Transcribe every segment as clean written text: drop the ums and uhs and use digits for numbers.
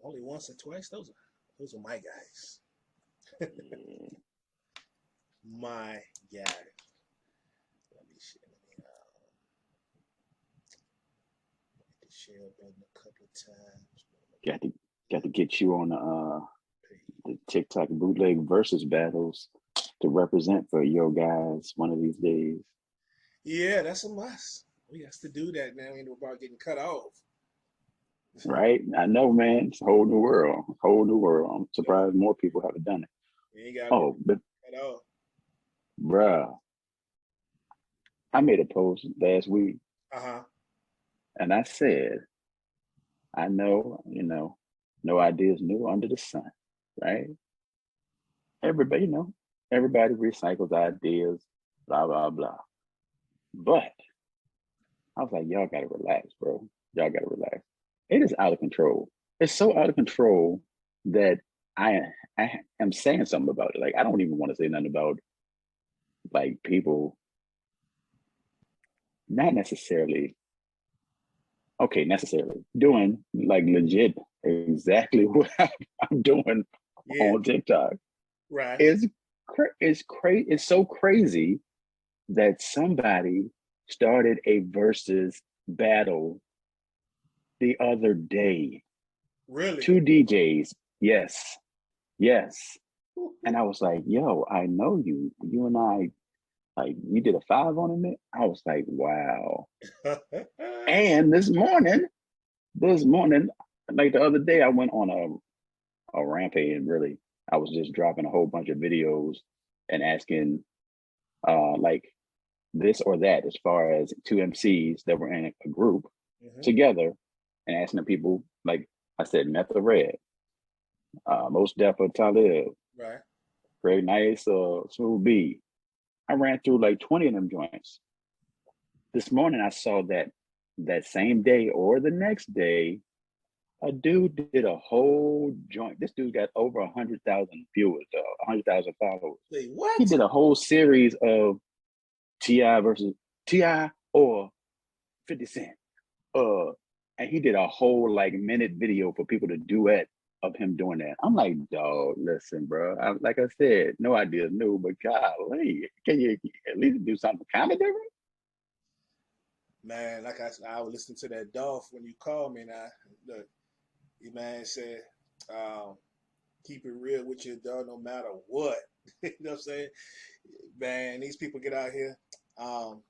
only once or twice. Those are my guys. Yeah. My guy. Let me share. Let me share a button a couple of times. Got to got to get you on the TikTok bootleg versus battles to represent for your guys one of these days. Yeah, that's a must. We have to do that now. We ain't about getting cut off. Right? I know, man. It's a whole new world. Whole new world. I'm No, surprised more people haven't done it. we ain't gotta worry Oh, but at all. bruh, I made a post last week Uh-huh. and I said, I know, no idea is new under the sun, right? Everybody, everybody recycles ideas, blah, blah, blah. But I was like, y'all gotta relax, bro. Y'all gotta relax. It is out of control. It's so out of control that I I am saying something about it. Like I don't even want to say nothing about like people not necessarily necessarily doing like legit exactly what I'm doing Yeah, on TikTok. right. It's so crazy that somebody started a versus battle the other day. Really. Two DJs. Yes. Yes. And I was like, yo, I know you. You and I, like, we did a five on it. I was like, wow. And this morning, like the other day, I went on a rampage and really, I was just dropping a whole bunch of videos and asking, like, this or that as far as two MCs that were in a group Hmm. together and asking the people, like I said, Method Red, Most Def or Talib, Right. Greg Nice, Smooth B. I ran through like 20 of them joints. This morning I saw that same day or the next day, a dude did a whole joint. This dude got over 100,000 viewers, 100,000 followers. Wait, He what? did a whole series of Ti versus Ti or 50 Cent. And he did a whole like minute video for people to duet of him doing that. I'm like, dog, listen, bro. Like I said, no idea new, but golly, can you at least do something kind of different? Man, like I was listening to that Dolph when you called me, and look, the man said, um, keep it real with your dog no matter what. You know what I'm saying? Man, these people get out here. Um,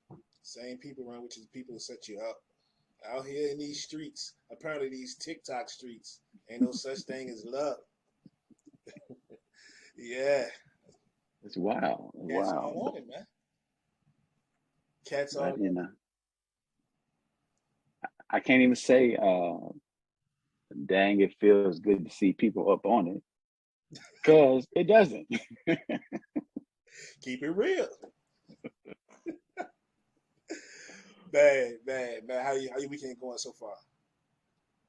Same people run, which is people who set you up. Out here in these streets, apparently these TikTok streets, ain't no such thing as love. Yeah, It's wild, cats all wow. on it, man. Cats all But on I can't even say, dang, it feels good to see people up on it because it doesn't. it. Keep it real. Man. How you weekend going so far?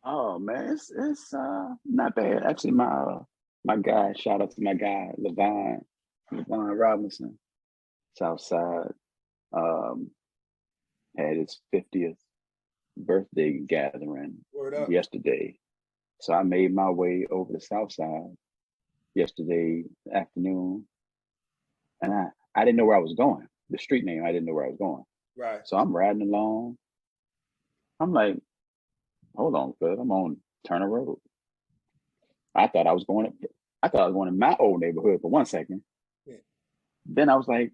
Oh man, it's not bad. Actually, my guy, shout out to my guy Levon Robinson, Southside, um, had his 50th birthday gathering Word up. yesterday. So I made my way over the South Side yesterday afternoon, and I didn't know where I was going. The street name, I didn't know where I was going. Right. So I'm riding along. I'm like, hold on, cuz I'm on Turner Road. I thought I was going to, I thought I was going to my old neighborhood for 1 second. Yeah. Then I was like,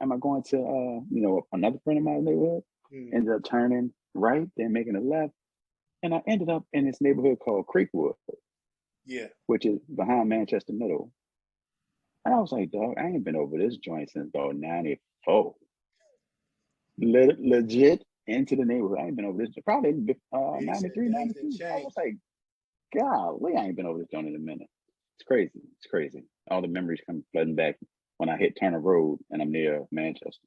am I going to another friend of my neighborhood? Mm. Ended up turning right, then making a left, and I ended up in this neighborhood called Creekwood, Yeah. which is behind Manchester Middle. And I was like, dog, I ain't been over this joint since about 94. Legit into the neighborhood. I ain't been over this probably Big said 93, things didn't 92. I change. was like, golly, I ain't been over this joint in a minute. It's crazy. It's crazy. All the memories come flooding back when I hit Turner Road and I'm near Manchester.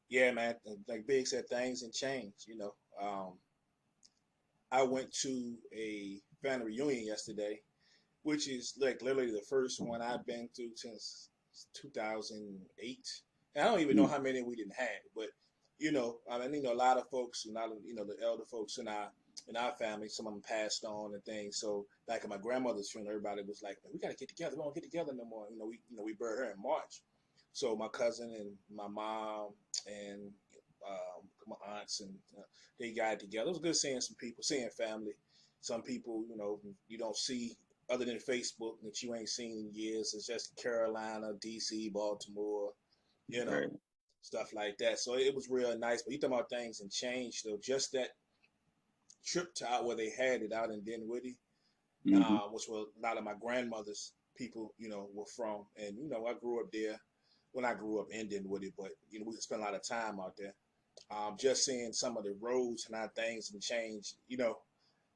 Yeah, man. Like Big said, things didn't change. I went to a family reunion yesterday, which is like literally the first one I've been to since 2008. And I don't even know Mm. how many we didn't have, but I mean, a lot of folks, a lot of, the elder folks in our family, some of them passed on and things. So back at my grandmother's funeral, everybody was like, "Man, we got to get together. We don't get together no more." We buried her in March. So my cousin and my mom and my aunts and they got together. It was good seeing some people, seeing family. Some people, you don't see other than Facebook that you ain't seen in years. It's just Carolina, DC, Baltimore, you know, Right. stuff like that. So it was real nice. But you talking about things and change though. Just that trip to out where they had it out in Dinwiddie, Mm-hmm. which was a lot of my grandmother's people, were from. And, I grew up there when I grew up in Dinwiddie, but, we spent a lot of time out there. Just seeing some of the roads and how things have changed,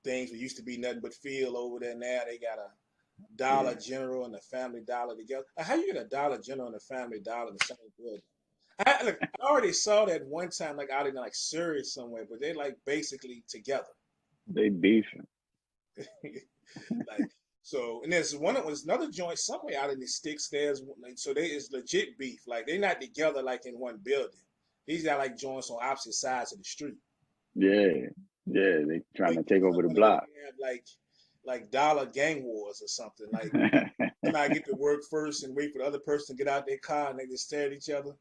things that used to be nothing but field over there. Now they got a Dollar Yeah. General and a Family Dollar together. How you get a Dollar General and a Family Dollar in the same building? I already saw that one time, like out in like Surrey somewhere, but they like basically together. They beefing. Like so, and there's one. Was another joint somewhere out in the sticks. There's like, so they is legit beef. Like they're not together like in one building. These got like joints on opposite sides of the street. Yeah. Yeah. They trying Make to take over the one of them block. have like dollar gang wars or something. Like somebody get to work first and wait for the other person to get out their car and they just stare at each other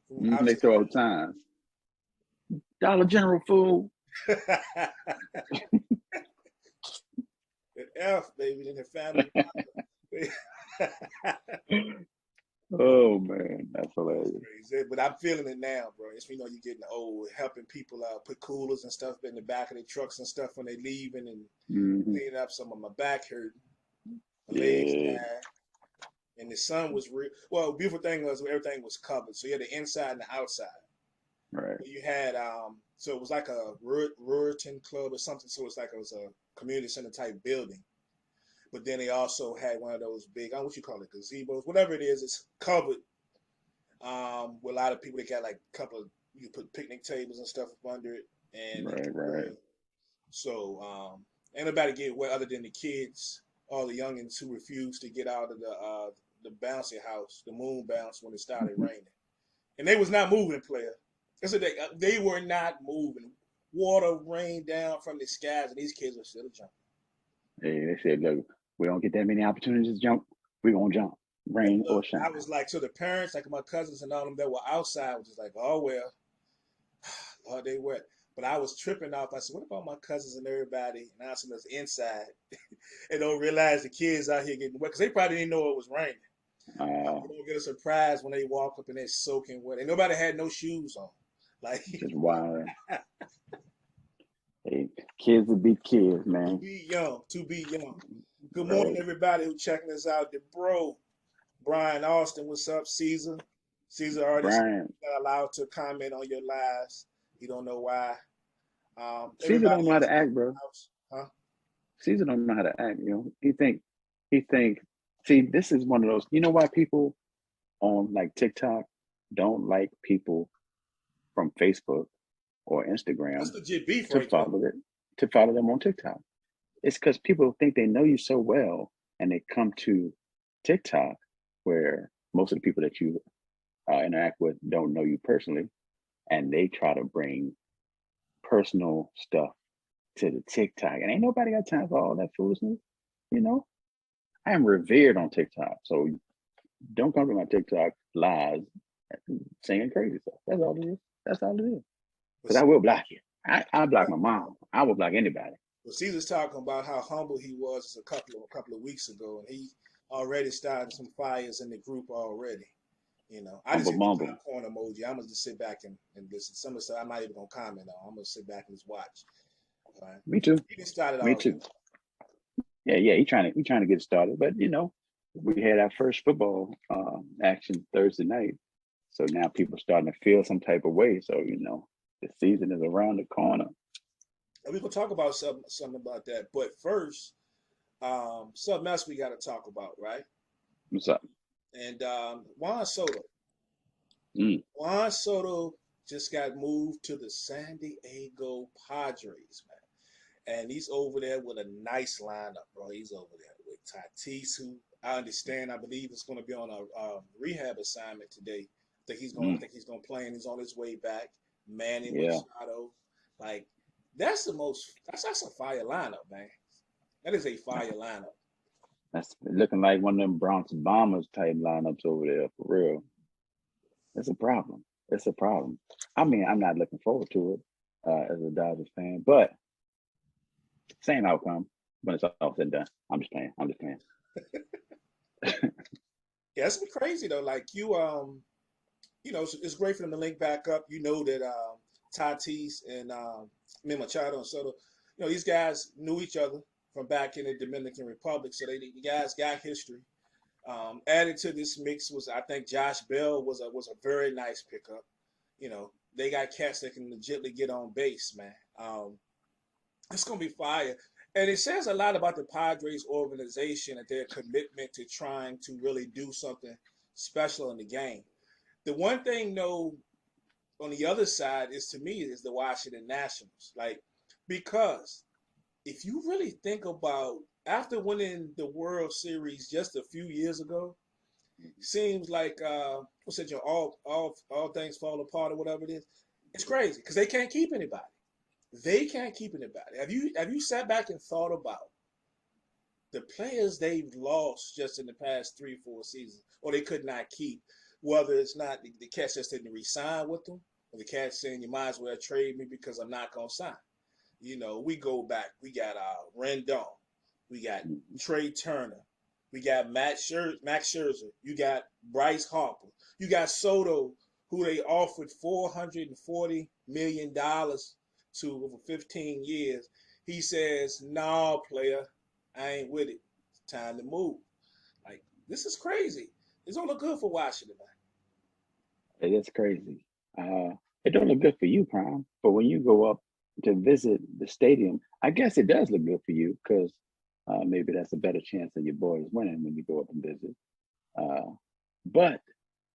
from They opposite throw out signs. Dollar General food. sides. The F baby in the family. Oh man, that's That's hilarious. crazy. But I'm feeling it now, bro. It's you're getting old, helping people put coolers and stuff in the back of their trucks and stuff when they leaving and Hmm. cleaning up. Some of my back hurt, my legs Yeah. tired, and the sun was real. Well, beautiful thing was everything was covered, so you had the inside and the outside. Right. You had so it was like a Ruritan club or something. So it's like it was a community center type building. But then they also had one of those big, I don't know what you call it, gazebos, whatever it is. It's covered with a lot of people. They got like a couple of you put picnic tables and stuff up under it, and Right. Right. so ain't nobody get wet other than the kids, all the youngins who refused to get out of the bouncy house, the moon bounce when it started Hmm. raining, and they was not moving, player. So they were not moving. Water rained down from the skies, and these kids were still jumping. Hey, they said, look, we don't get that many opportunities to jump. We gonna jump, And rain look, or shine. I was like, so the parents, like my cousins and all them that were outside, was just like, oh well, Lord, they wet. But I was tripping off. I said, what about my cousins and everybody? And I was inside and don't realize the kids out here getting wet because they probably didn't know it was raining. Uh, You don't get a surprise when they walk up and they're soaking wet. And nobody had no shoes on. Like, just wild. Hey, kids will be kids, to man. be young, to be young. Good morning, Right. everybody who checking us out. The bro, Brian Austin, what's up, Caesar? Caesar already Brian, got allowed to comment on your lives. He don't know why. Caesar Everybody don't know how else to act, bro. house, huh? Caesar don't know how to act. He think. See, this is one of those. You know why people on like TikTok don't like people from Facebook or That's Instagram legit beef to right there. follow it to follow them on TikTok. It's because people think they know you so well, and they come to TikTok where most of the people that you interact with don't know you personally, and they try to bring personal stuff to the TikTok, and ain't nobody got time for all that foolishness. You know, I am revered on TikTok, so don't come to my TikTok lives saying crazy stuff. That's all it is. That's all it is. But Because I will block you. I block my mom. I will block anybody. Caesar's talking about how humble he was a couple of weeks ago, and he already started some fires in the group already. I just Humble hit the mumble. popcorn emoji. I'm gonna just sit back and listen. Some of the stuff I'm not even gonna comment on. I'm gonna sit back and just watch. All right. Me too. He just started Me already. too. Yeah, yeah. He trying to get it started, but we had our first football action Thursday night, so now people starting to feel some type of way. So the season is around the corner. And we're gonna talk about something about that. But first, something else we gotta talk about, right? What's up? And Juan Soto. Mm, Juan Soto just got moved to the San Diego Padres, man. And he's over there with a nice lineup, bro. He's over there with Tatis, who I understand, I believe is going to be on a rehab assignment today. I think he's going. I mm. think he's going to play, and he's on his way back. Manny Yeah. Machado. Like, that's a fire lineup, man. That is a fire lineup. That's looking like one of them Bronx Bombers type lineups over there for real. It's a problem. It's a problem. I mean, I'm not looking forward to it as a Dodgers fan, but same outcome when it's all said and done. I'm just playing. I'm just playing. Yeah, it's crazy though. Like it's great for them to link back up. You know that Tatis and Machado and Soto, these guys knew each other from back in the Dominican Republic, so the guys got history. Added to this mix was, I think, Josh Bell was a very nice pickup. They got cats that can legitimately get on base, man. It's gonna be fire, and it says a lot about the Padres organization and their commitment to trying to really do something special in the game. The one thing, though, on the other side is, to me, is the Washington Nationals. Like, because if you really think about, after winning the World Series just a few years ago, seems like what's it, all things fall apart or whatever it is. It's crazy because they can't keep anybody. They can't keep anybody. Have you sat back and thought about the players they've lost just in the past 3-4 seasons, or they could not keep? Whether it's not the cats just didn't resign with them, or the cats saying you might as well trade me because I'm not gonna sign. We go back. We got Rendon, we got Trey Turner, we got Max Scherzer, you got Bryce Harper, you got Soto, who they offered $440 million to over 15 years. He says, "Nah, player, I ain't with it. It's time to move." Like, this is crazy. It's don't look good for Washington, man. It is crazy. It don't look good for you, Prime. But when you go up to visit the stadium, I guess it does look good for you because maybe that's a better chance of your boys winning when you go up and visit. But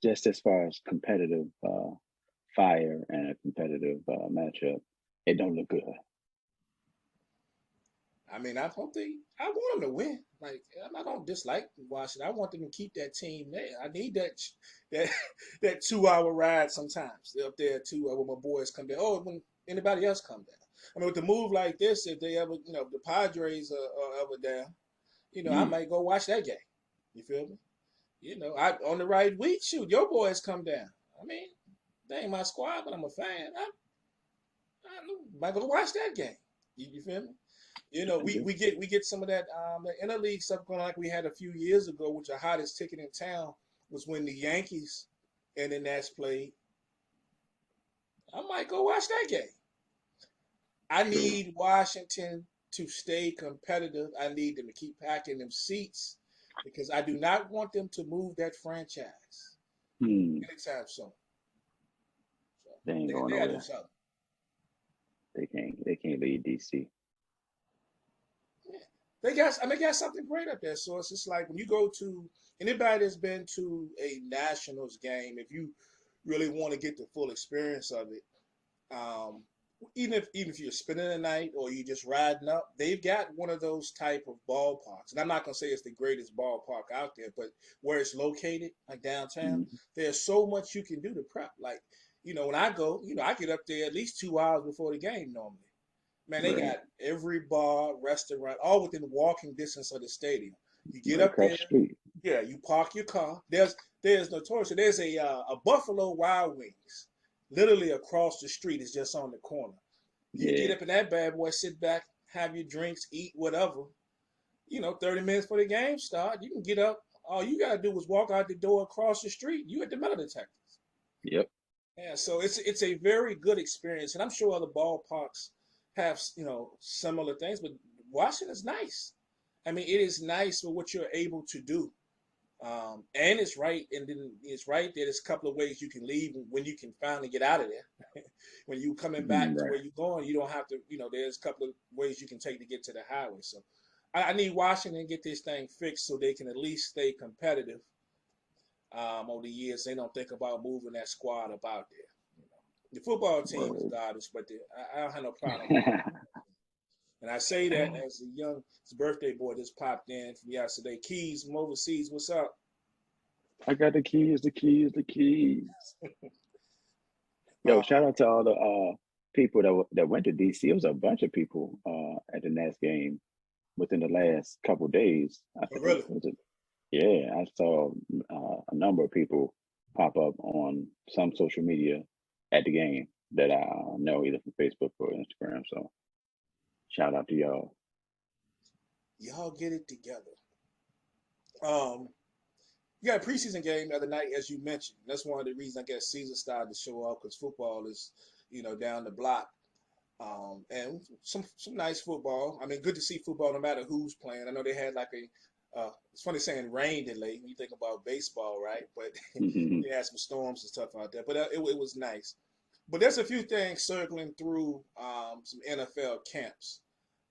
just as far as competitive fire and a competitive matchup, it don't look good. I mean, I hope I want them to win. Like, I don't dislike Washington. I want them to keep that team there. I need that that 2 hour ride sometimes. They're up there too when my boys come down. Oh, when anybody else come down. I mean, with a move like this, if they ever, if the Padres are ever down, I might go watch that game. You feel me? I on the right week, shoot, your boys come down. I mean, they ain't my squad, but I'm a fan. I might go watch that game. You feel me? We get some of that interleague stuff going on like we had a few years ago, which the hottest ticket in town was when the Yankees and the Nats played. I might go watch that game. I True. need Washington to stay competitive. I need them to keep packing them seats because I do not want them to move that franchise anytime soon. So They ain't going they gotta do nowhere. something. They can't leave DC. Yeah. They got something great up there. So it's just like when you go to anybody that's been to a Nationals game, if you really want to get the full experience of it, um, even if you're spending the night or you just riding up, they've got one of those type of ballparks. And I'm not gonna say it's the greatest ballpark out there, but where it's located, like downtown, there's so much you can do to prep. Like, when I go, I get up there at least 2 hours before the game normally. Man, they Right. got every bar, restaurant, all within walking distance of the stadium. You get Right up across there, the street. yeah, you park your car. There's notorious. There's a Buffalo Wild Wings, literally across the street. It's just on the corner. You can get Yeah. up in that bad boy, sit back, have your drinks, eat whatever. 30 minutes for the game start. You can get up. All you gotta do is walk out the door across the street. You at the metal detectors. Yep. Yeah, so it's a very good experience, and I'm sure other ballparks have similar things, but Washington's nice. I mean, it is nice for what you're able to do, and it's right, and then it's right there. There's a couple of ways you can leave when you can finally get out of there. When you coming back to Right. where you're going, you don't have to. There's a couple of ways you can take to get to the highway. So I need Washington to get this thing fixed so they can at least stay competitive over the years. They don't think about moving that squad about there. The football team is Word. garbage, but I don't have no problem with it. And I say that as his birthday boy just popped in from yesterday. Keys from overseas, what's up? I got the keys, the keys, the keys. Yo, shout out to all the people that went to DC. It was a bunch of people at the Nats game within the last couple days. I Oh, think really? yeah, I saw a number of people pop up on some social media at the game that I know either from Facebook or Instagram. So shout out to y'all. Y'all get it together. Um, you got a preseason game the other night, as you mentioned. That's one of the reasons I guess season started to show up because football is, down the block. And some nice football. I mean, good to see football no matter who's playing. I know they had like it's funny saying rain delay when you think about baseball, right? But they had some storms and stuff out there. But it was nice. But there's a few things circling through some NFL camps.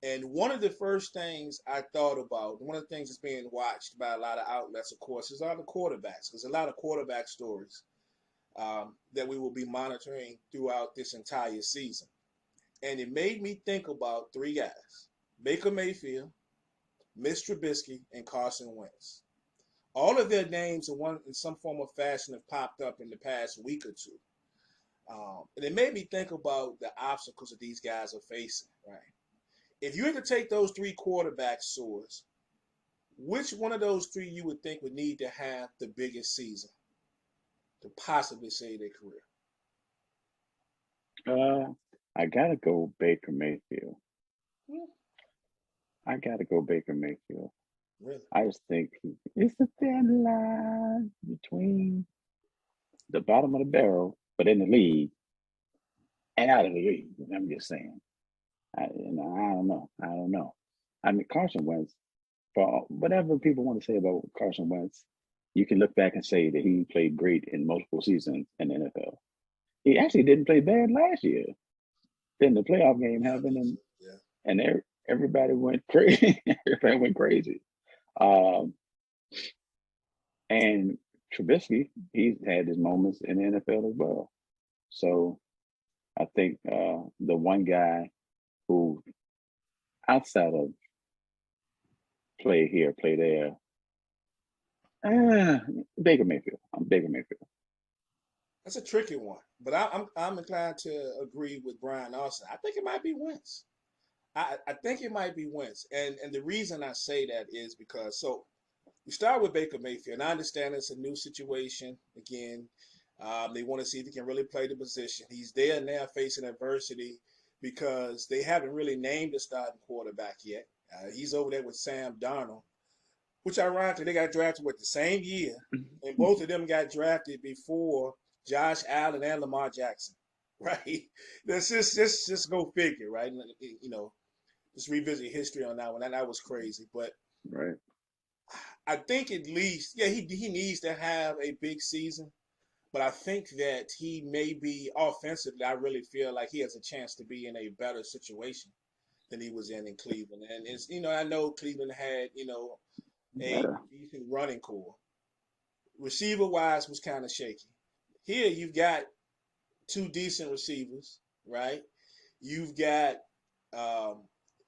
And one of the first things I thought about, one of the things that's being watched by a lot of outlets, of course, is all the quarterbacks. There's a lot of quarterback stories that we will be monitoring throughout this entire season. And it made me think about three guys: Baker Mayfield, Mitch Trubisky, and Carson Wentz. All of their names in some form or fashion have popped up in the past week or two. And it made me think about the obstacles that these guys are facing, right? If you had to take those three quarterback swords, which one of those three you would think would need to have the biggest season to possibly save their career? I gotta go Baker Mayfield. Hmm, I gotta go Baker Mayfield. really? I just think it's a thin line between the bottom of the barrel, but in the league and out of the league. I'm just saying. I don't know. I don't know. I mean, Carson Wentz, for whatever people want to say about Carson Wentz, you can look back and say that he played great in multiple seasons in the NFL. He actually didn't play bad last year. Then the playoff game Yeah, I happened, think and so. Yeah. everybody went crazy. Everybody went crazy. Um, and Trubisky, he's had his moments in the NFL as well. So I think the one guy who outside of play here, play there, uh, Baker Mayfield. I'm Baker Mayfield. That's a tricky one, but I'm inclined to agree with Brian Austin. I think it might be Wentz. I think it might be Wentz, and the reason I say that is because we start with Baker Mayfield. And I understand it's a new situation. Again, they want to see if he can really play the position. He's there now facing adversity because they haven't really named a starting quarterback yet. He's over there with Sam Darnold, which ironically they got drafted with the same year, and both of them got drafted before Josh Allen and Lamar Jackson. Right? Let's just go figure, right? Just revisit history on that one. That was crazy, but Right. I think at least, yeah, he needs to have a big season, but I think that he may be offensively. I really feel like he has a chance to be in a better situation than he was in Cleveland. And it's I know Cleveland had a Better. decent running core. Receiver wise was kind of shaky. Here you've got two decent receivers, right? You've got um,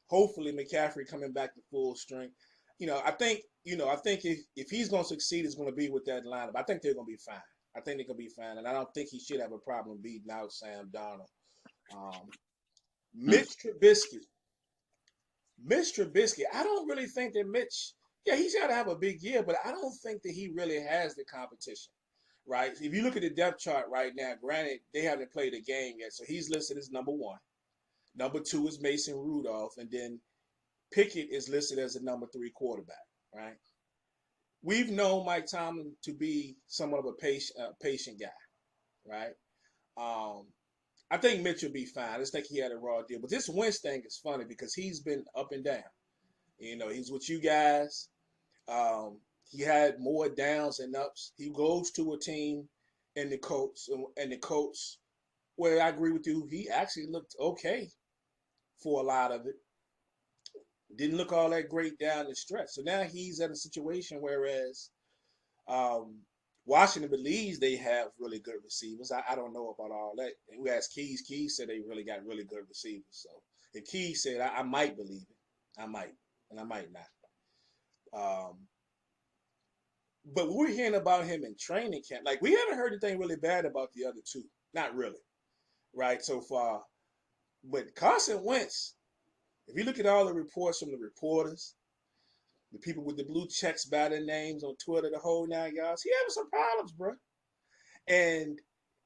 hopefully McCaffrey coming back to full strength. I think if he's going to succeed, it's going to be with that lineup. I think they're going to be fine. I think they're going to be fine, and I don't think he should have a problem beating out Sam Darnold. Um, Mm. Mitch Trubisky. Mitch Trubisky. I don't really think that Mitch. Yeah, he's got to have a big year, but I don't think that he really has the competition. Right? If you look at the depth chart right now, granted they haven't played a game yet, so he's listed as number one. Number two is Mason Rudolph, and then Pickett is listed as a number three quarterback. Right? We've known Mike Tomlin to be somewhat of a patient guy. Right? Um, I think Mitch will be fine. I just think he had a raw deal. But this Wentz thing is funny because he's been up and down. He's with you guys. He had more downs than ups. He goes to a team in the Colts, and the Colts, where I agree with you, he actually looked okay for a lot of it. Didn't look all that great down the stretch. So now he's in a situation whereas um, Washington believes they have really good receivers. I don't know about all that. And we asked Keys. Keys said they really got really good receivers. So if Keys said I might believe it, I might, and I might not. Um, but we're hearing about him in training camp. Like we haven't heard anything really bad about the other two. Not really. right, so far. But Carson Wentz, if you look at all the reports from the reporters, the people with the blue checks by their names on Twitter, the whole 9 yards, he having some problems, bro. And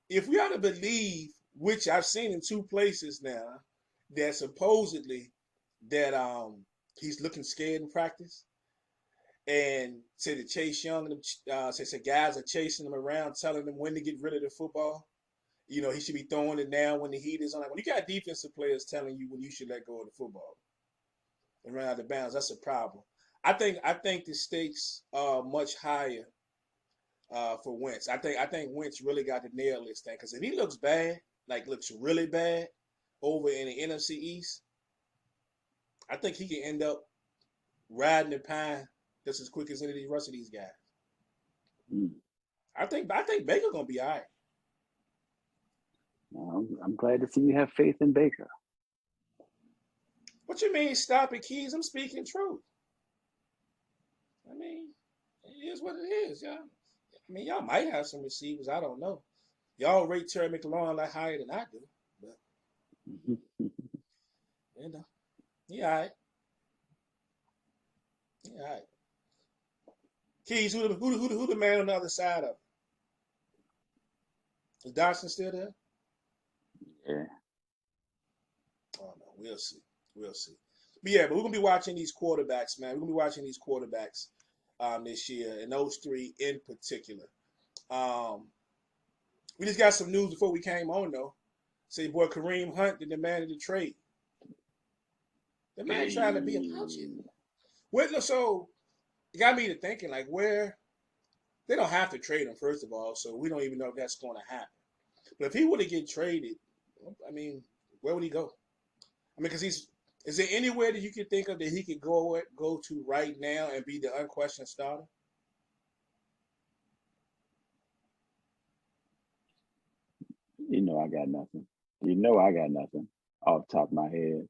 if we are to believe, which I've seen in 2 places now, that supposedly that he's looking scared in practice, and said that Chase Young and said guys are chasing him around, telling him when to get rid of the football. You know, he should be throwing it now when the heat is on. Like, when you got defensive players telling you when you should let go of the football and run out of bounds, that's a problem. I think the stakes are much higher for Wentz. I think Wentz really got to nail this thing, because if he looks bad, like looks really bad over in the NFC East, I think he can end up riding the pine just as quick as any of the rest of these guys. Mm. I think Baker gonna be all right. I'm glad to see you have faith in Baker. What you mean, stop it, Keys? I'm speaking truth. I mean, it is what it is, y'all. I mean, y'all might have some receivers. I don't know. Y'all rate Terry McLaurin like higher than I do, but you know, he all right. He all right. Keys, who the man on the other side of it? Is Dodson still there? Yeah. Oh no, we'll see. We'll see. But yeah, but we're gonna be watching these quarterbacks, man. We're gonna be watching these quarterbacks this year, and those three in particular. We just got some news before we came on though. Say boy Kareem Hunt demanded the trade. The man trying to be about you. So it got me to thinking, like, where they don't have to trade him, first of all, so we don't even know if that's going to happen. But if he were to get traded, I mean, where would he go? I mean, because is there anywhere that you could think of that he could go to right now and be the unquestioned starter? You know I got nothing. You know I got nothing off the top of my head.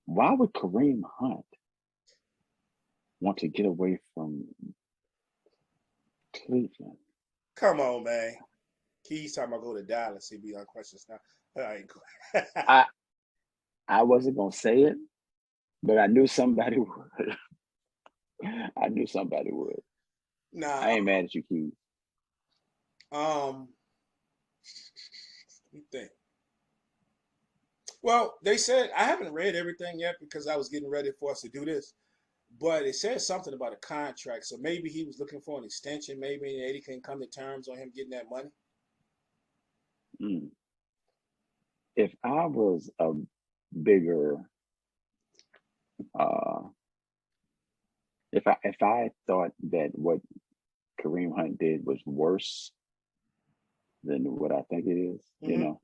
Why would Kareem Hunt want to get away from Cleveland? Come on, man. He's talking about go to Dallas. He'd be unquestioned starter. All right, I wasn't gonna say it, but I knew somebody would. I knew somebody would. Nah, I ain't mad at you, Keith. let me think. Well, they said I haven't read everything yet because I was getting ready for us to do this, but it said something about a contract. So maybe he was looking for an extension. Maybe Eddie can come to terms on him getting that money. If I was a bigger, if I thought that what Kareem Hunt did was worse than what I think it is, you know,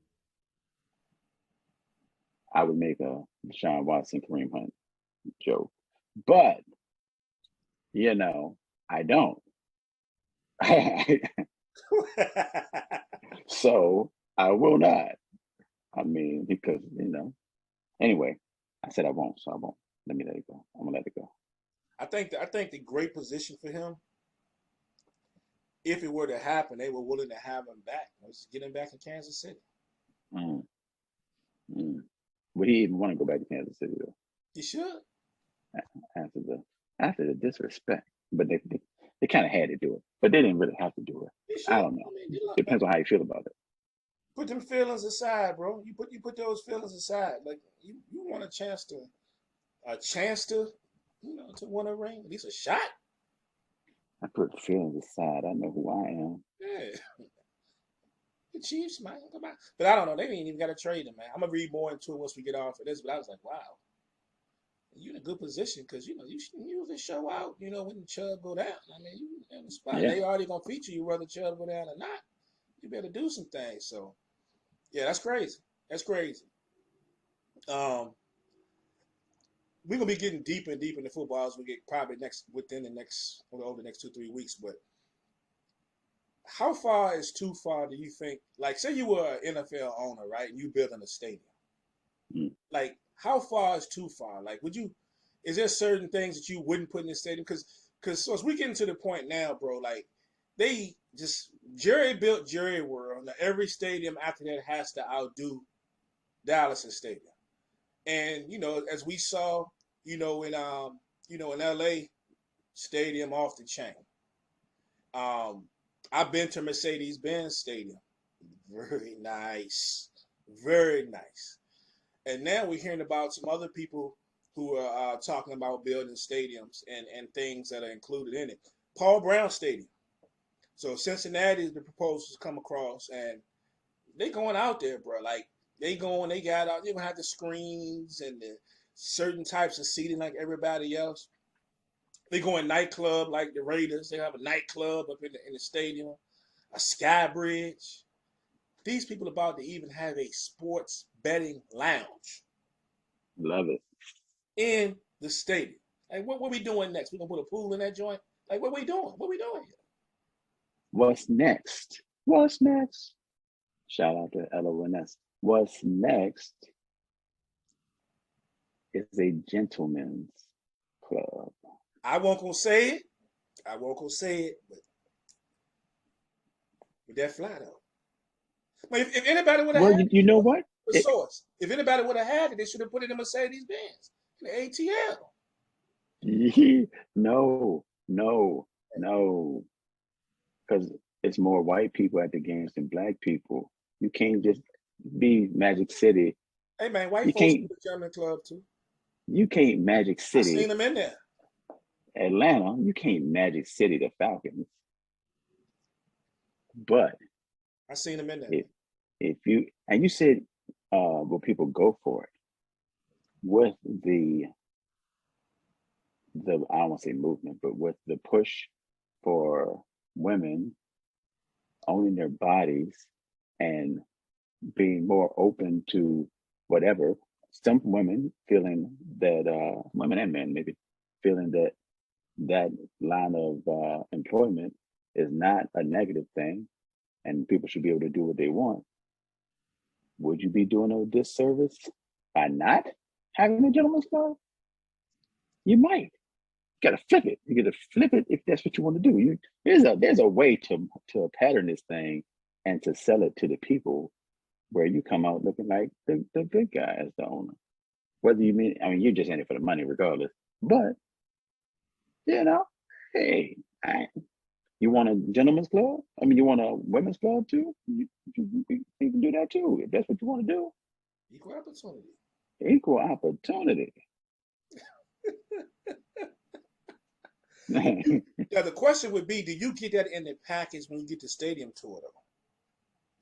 I would make a Deshaun Watson Kareem Hunt joke. But, you know, I don't. So I will not. I mean, because, you know, anyway, I said I won't, so I won't. Let me let it go. I'm gonna let it go. I think the great position for him, if it were to happen, they were willing to have him back. Let's get him back in Kansas City. Would he even want to go back to Kansas City though? He should. After the disrespect, but they kind of had to do it, but they didn't really have to do it. I don't know. I mean, depends on how you feel about it. Put them feelings aside, bro. You put those feelings aside. Like you want a chance to to win a ring, at least a shot. I put feelings aside. I know who I am. Yeah. The Chiefs, man. Come on. But I don't know. They ain't even got to trade him, man. I'm gonna read more into it once we get off of this. But I was like, wow, you're in a good position because you usually show out. When Chubb go down. I mean, you in the spot. Yeah. They already gonna feature you whether Chubb go down or not. You better do some things. So, yeah, that's crazy. That's crazy. We're gonna be getting deeper and deeper into football as we get probably over the next 2-3 weeks. But how far is too far? Do you think? Like, say you were an NFL owner, right, and you building a stadium. Like, how far is too far? Like, is there certain things that you wouldn't put in the stadium? Because Because so as we getting to the point now, bro, like they just Jerry built Jerry World. Now every stadium after that has to outdo Dallas' stadium. And as we saw, in LA, stadium off the chain. Um, I've been to Mercedes-Benz Stadium. Very nice. Very nice. And now we're hearing about some other people who are talking about building stadiums and things that are included in it. Paul Brown Stadium. So Cincinnati, the proposals come across, and they going out there, bro. Like they got out. They're gonna have the screens and the certain types of seating like everybody else. They going nightclub like the Raiders. They have a nightclub up in the stadium, a sky bridge. These people about to even have a sports betting lounge. Love it. In the stadium. Like, what we doing next? We gonna put a pool in that joint? Like, what we doing? What we doing here? What's next? What's next? Shout out to LONS. What's next is a gentleman's club. I won't gonna say it. But with that fly though. I mean, if anybody would have Well, had you know what? source, if anybody would have had it, they should have put it in Mercedes Benz, in the ATL. No. Because it's more white people at the games than black people. You can't just be Magic City. Hey man, white folks do the German club too. You can't Magic City. I seen them in there. Atlanta, you can't Magic City the Falcons. But I seen them in there. If you said will people go for it with the I don't want to say movement, but with the push for women owning their bodies and being more open to whatever, some women feeling that women and men maybe feeling that line of employment is not a negative thing and people should be able to do what they want. Would you be doing a disservice by not having a gentleman's club? You might. You gotta flip it. You gotta flip it if that's what you want to do. There's a way to pattern this thing and to sell it to the people where you come out looking like the good guy as the owner. Whether you're just in it for the money regardless. But hey, you want a gentleman's club? You want a women's club too? You can do that too, if that's what you want to do. Equal opportunity. Equal opportunity. Now the question would be, do you get that in the package when you get the stadium tour though?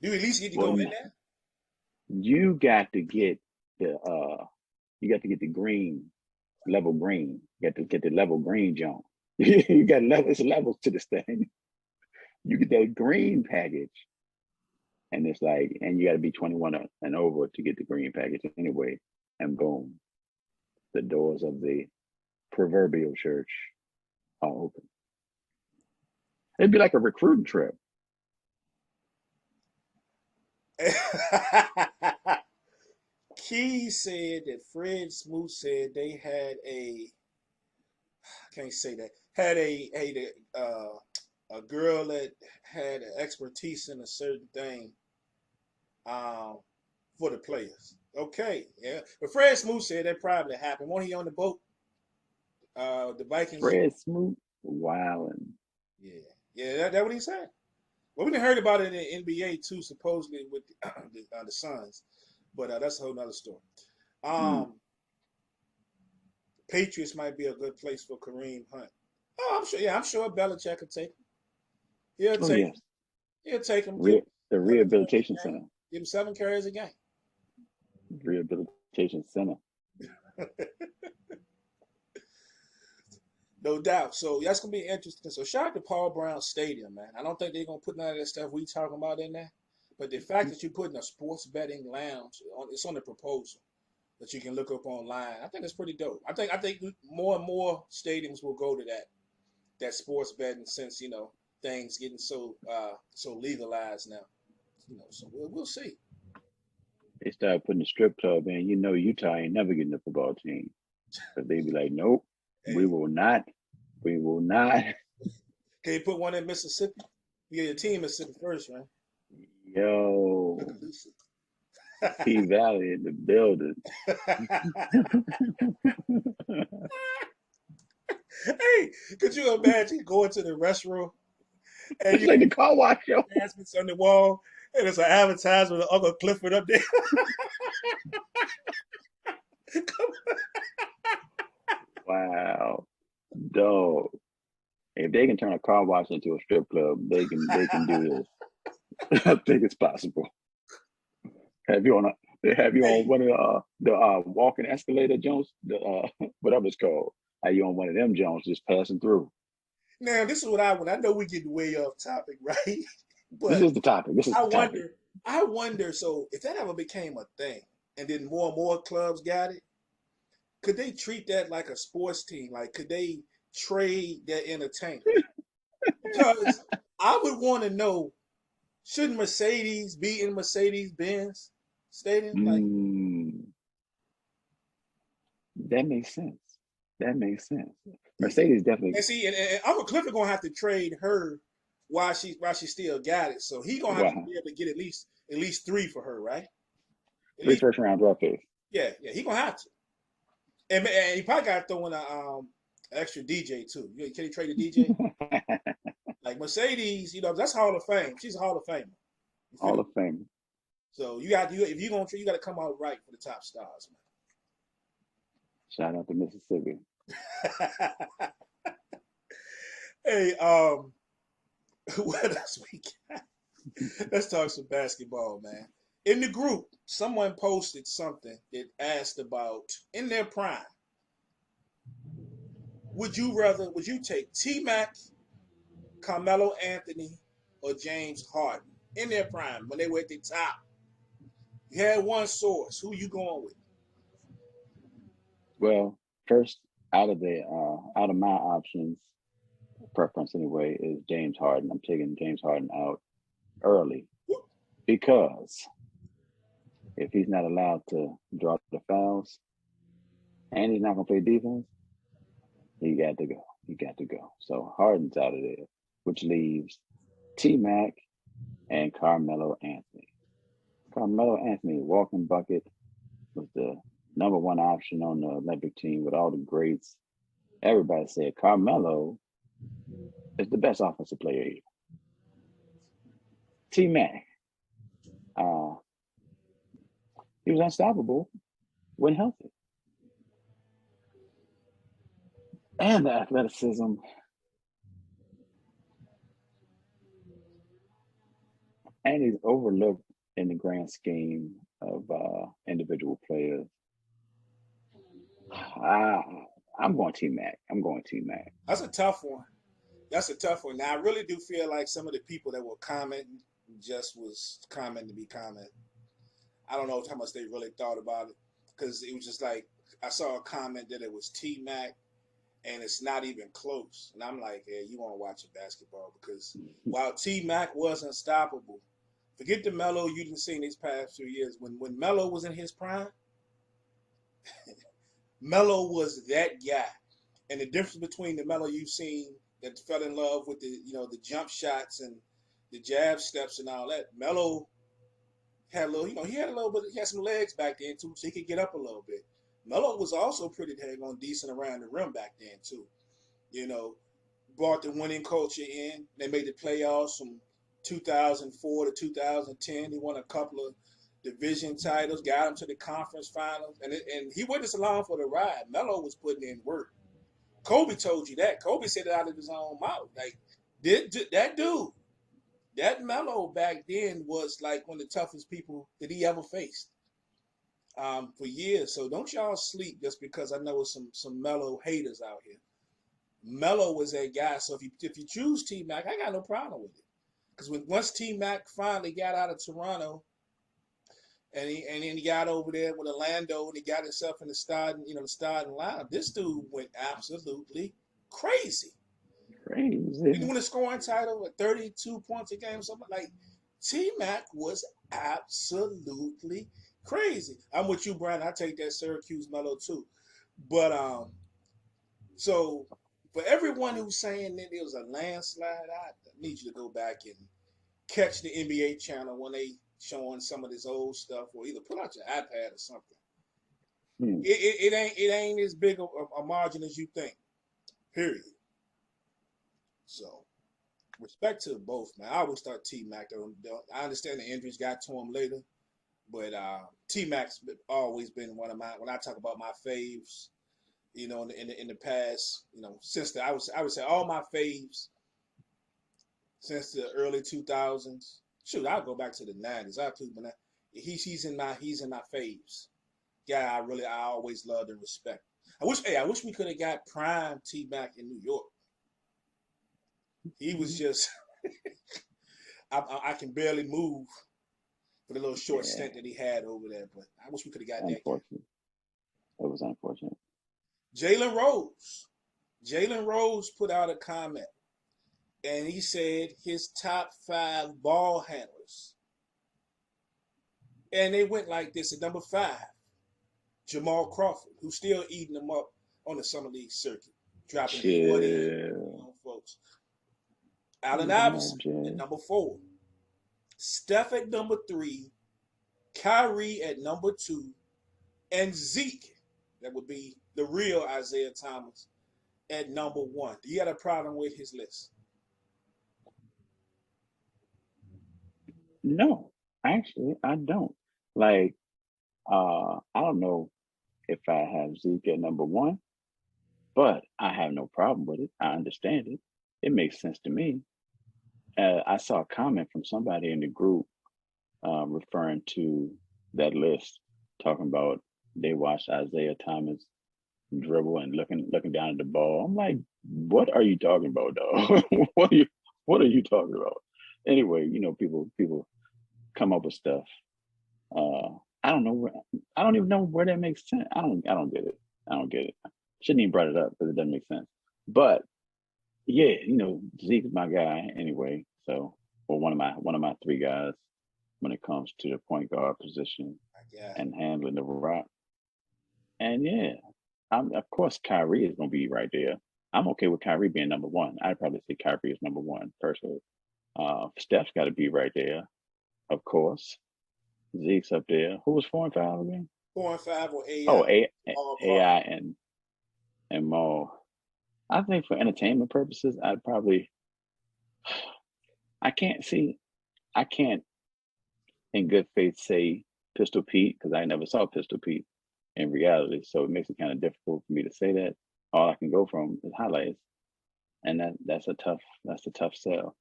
Do you at least get to go in there? You got to get the green, level green. You got to get the level green jump. You got levels to this thing. You get that green package. And it's like, and you got to be 21 and over to get the green package anyway. And boom, the doors of the proverbial church are open. It'd be like a recruiting trip. Key said that Fred Smoot said they had a girl that had an expertise in a certain thing for the players. Okay, yeah. But Fred Smoot said that probably happened. Wasn't he on the boat? The Vikings. Fred Smoot, wow. Yeah, that's what he said. Well, we heard about it in the NBA too, supposedly with the Suns, but that's a whole nother story. Patriots might be a good place for Kareem Hunt. Oh, I'm sure. Yeah, I'm sure Belichick could take him. He'll take him. The rehabilitation center. Give him 7 carries a game. Rehabilitation center. No doubt. So that's gonna be interesting. So shout out to Paul Brown Stadium, man. I don't think they're gonna put none of that stuff we talking about in there. But the fact that you're putting a sports betting lounge it's on the proposal that you can look up online. I think it's pretty dope. I think more and more stadiums will go to that sports betting since things getting so legalized now. So we'll see. They started putting a strip club in. Utah ain't never getting a football team. But they be like, nope, we will not We will not. Can you put one in Mississippi? You get your team in Mississippi first, right? Yo, P Valley in the building. Hey, could you imagine going to the restroom and It's you like the car wash show. advertisements on the wall and it's an advertisement of Uncle Clifford up there? Wow, dog. If they can turn a car wash into a strip club, they can do this. I think it's possible. Have you on a they have you on Hey, one of the walking escalator Jones, the whatever it's called. Are you on one of them Jones just passing through? now this is what I know we get way off topic, right? This But is the topic. This is I the topic. wonder, I wonder, so if that ever became a thing and then more and more clubs got it, could they treat that like a sports team? Like, could they trade their entertainment? Because I would want to know, shouldn't Mercedes be in Mercedes Benz Stadium? Like, Mm, that makes sense. That makes sense. Mercedes definitely. and see, and Uncle Clifford gonna have to trade her while she still got it. So he gonna have to Wow. be able to get at least three for her, right? At Three least, first round draft picks. yeah, he gonna have to. And he probably got to throw in a extra DJ too. Can he trade a DJ? Like Mercedes, that's Hall of Fame. She's a Hall of Famer. You feel Hall me? of Fame. So you got if you're gonna you got to come out right for the top stars, Shout out to Mississippi. man. Hey, what else we got? Let's talk some basketball, man. In the group, someone posted something that asked about in their prime. Would you take T Mac, Carmelo Anthony, or James Harden in their prime when they were at the top? You had one source. Who you going with? Well, first out of my options, preference anyway, is James Harden. I'm taking James Harden out early because if he's not allowed to draw the fouls and he's not gonna play defense, he got to go. He got to go. So Harden's out of there, which leaves T Mac and Carmelo Anthony. Carmelo Anthony, walking bucket, was the number one option on the Olympic team with all the greats. Everybody said Carmelo is the best offensive player here. T Mac, uh, he was unstoppable when healthy. And the athleticism. And he's overlooked in the grand scheme of individual players. I'm going T Mac. I'm going T Mac. That's a tough one. That's a tough one. Now I really do feel like some of the people that were commenting just was commenting to be commenting. I don't know how much they really thought about it because it was just like I saw a comment that it was T Mac and it's not even close. And I'm like, yeah, you want to watch a basketball because while T Mac was unstoppable, forget the Melo you didn't see in these past few years. When Melo was in his prime, Melo was that guy. And the difference between the Melo you've seen that fell in love with the jump shots and the jab steps and all that, Melo had a little, he had a little bit, he had some legs back then too, so he could get up a little bit. Melo was also pretty dang on decent around the rim back then too. You know, brought the winning culture in. They made the playoffs from 2004 to 2010. He won a couple of division titles, got him to the conference finals, and he wasn't just along for the ride. Melo was putting in work. Kobe told you that. Kobe said it out of his own mouth. Like that dude, that Melo back then was like one of the toughest people that he ever faced for years. So don't y'all sleep just because I know some Melo haters out here. Melo was that guy. So if you choose T Mac, I got no problem with it. Because once T Mac finally got out of Toronto and then he got over there with Orlando and he got himself in the starting lineup, this dude went absolutely crazy. Crazy. He won a scoring title at 32 points a game, something like T Mac was absolutely crazy. I'm with you, Brian. I take that Syracuse Melo too. But so For everyone who's saying that it was a landslide, I need you to go back and catch the NBA channel when they showing some of this old stuff, or either pull out your iPad or something. It ain't as big a margin as you think. Period. So respect to both, man. I always thought T Mac. I understand the injuries got to him later, but T Mac's always been one of my. When I talk about my faves, you know, in the past, you know, since I would say all my faves since the early 2000s. Shoot, I'll go back to the 90s. He's in my faves. Yeah, I always loved and respect. I wish we could have got prime T Mac in New York. He was just I can barely move for the little short stint that he had over there. But I wish we could have got that. Unfortunate. It was unfortunate. Jalen Rose put out a comment, and he said his top 5 ball handlers. And they went like this. At number 5, Jamal Crawford, who's still eating them up on the summer league circuit, dropping 40, you know, folks. Allen Iverson at number 4, Steph at number 3, Kyrie at number 2, and Zeke, that would be the real Isaiah Thomas, at number 1. Do you have a problem with his list? No, actually, I don't. Like, I don't know if I have Zeke at number 1, but I have no problem with it. I understand it. It makes sense to me. I saw a comment from somebody in the group referring to that list, talking about they watched Isaiah Thomas dribble and looking down at the ball. I'm like, what are you talking about, dog? what are you talking about? Anyway, you know, people come up with stuff. I don't know I don't even know where that makes sense. I don't get it. I don't get it. Shouldn't even brought it up because it doesn't make sense. But yeah, you know, Zeke is my guy anyway. So, or one of my 3 guys when it comes to the point guard position and handling the rock. And yeah, of course Kyrie is gonna be right there. I'm okay with Kyrie being number 1. I'd probably say Kyrie is number 1 personally. Steph's got to be right there, of course. Zeke's up there. Who was 4 and 5 again? 4 and 5 or AI. Oh, AI and Maul. I think for entertainment purposes, I can't in good faith say Pistol Pete because I never saw Pistol Pete in reality. So it makes it kind of difficult for me to say that. All I can go from is highlights. And that's a tough sell.